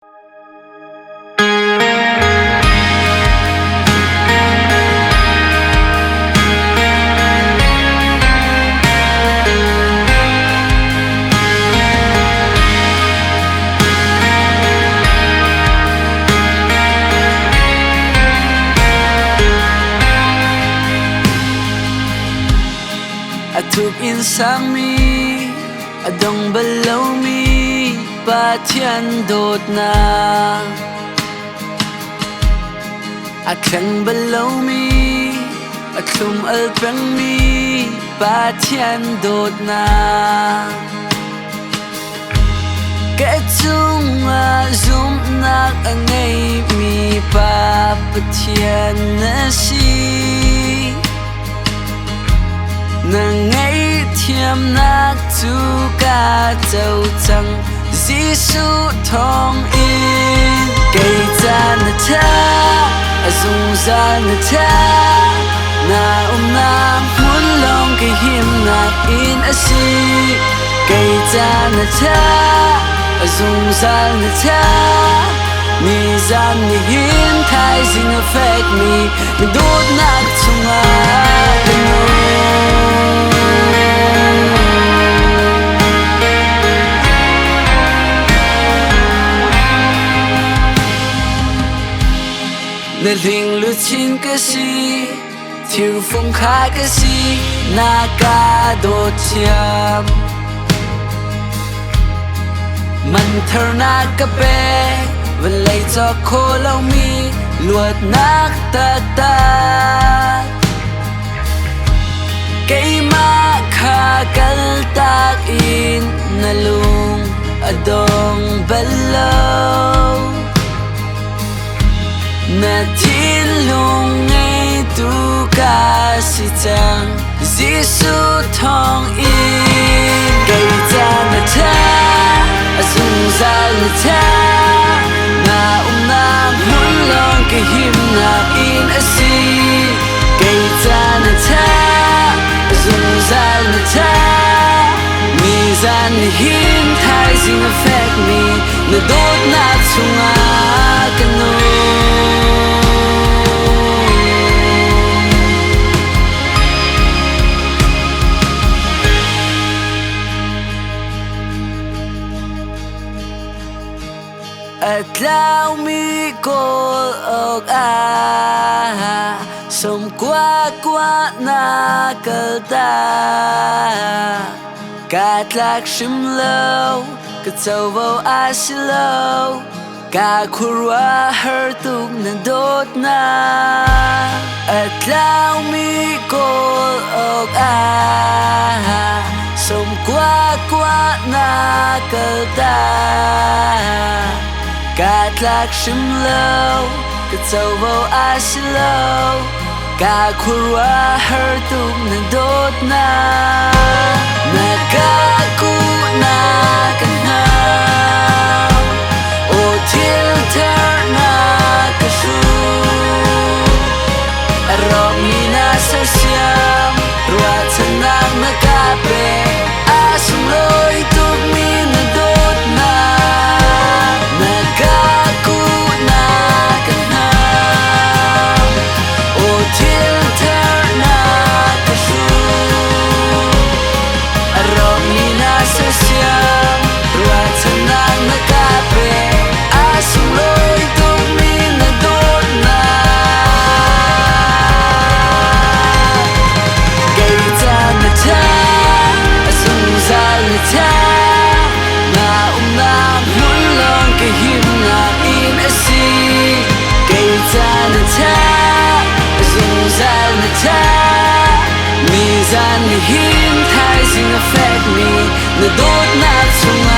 Thuộc in sang mi đồng bờ lâu mi ba thiên đột na khăn bờ lâu mi thum al prang mi ba thiên đột na cái chung zoom nak ngay mi ba thiên na si nàng ấy thiêm nát chu ca châu trăng Giêsu thong in cây cha na cha dùng ra na cha na na muốn lòng cái hiểm nát in asi cây cha na cha dùng ra na cha mi gian mi hiến thay dinh affect mi đốt nát chung Nè linh lu chín cái gì thiêu phong khá cái gì na ca đốt chiam mình thở na cà bè vẫn lấy cho khô lâu mi luộc nát ta ta cây ma kha kal tak in na lung adong balaw na tin lung ngay tu ca si chang Giêsu thong in cây cha na cha dùng ra na cha na na muốn lòng cái hiểm na in asi cây cha na cha dùng ra na cha mi gian ni hiểm thay dinh affect mi na đốt na chung cano Atlaw mi kol og som kwa na kalta ka tlak shim lo ka chau vo asilo ka khurwa her tuk na dot na Atlaw mi kol og som kwa na kalta ka tlak shim lo ka chau vo asilo ka khurwa her tuk na dot na na ka ku na kan hau o til ter na ka shu arok mi na sa siam rua chanang na ka pe asum loi tuk mi na dot na mi gian ni hiểm thay dinh affect mi na đốt nát chung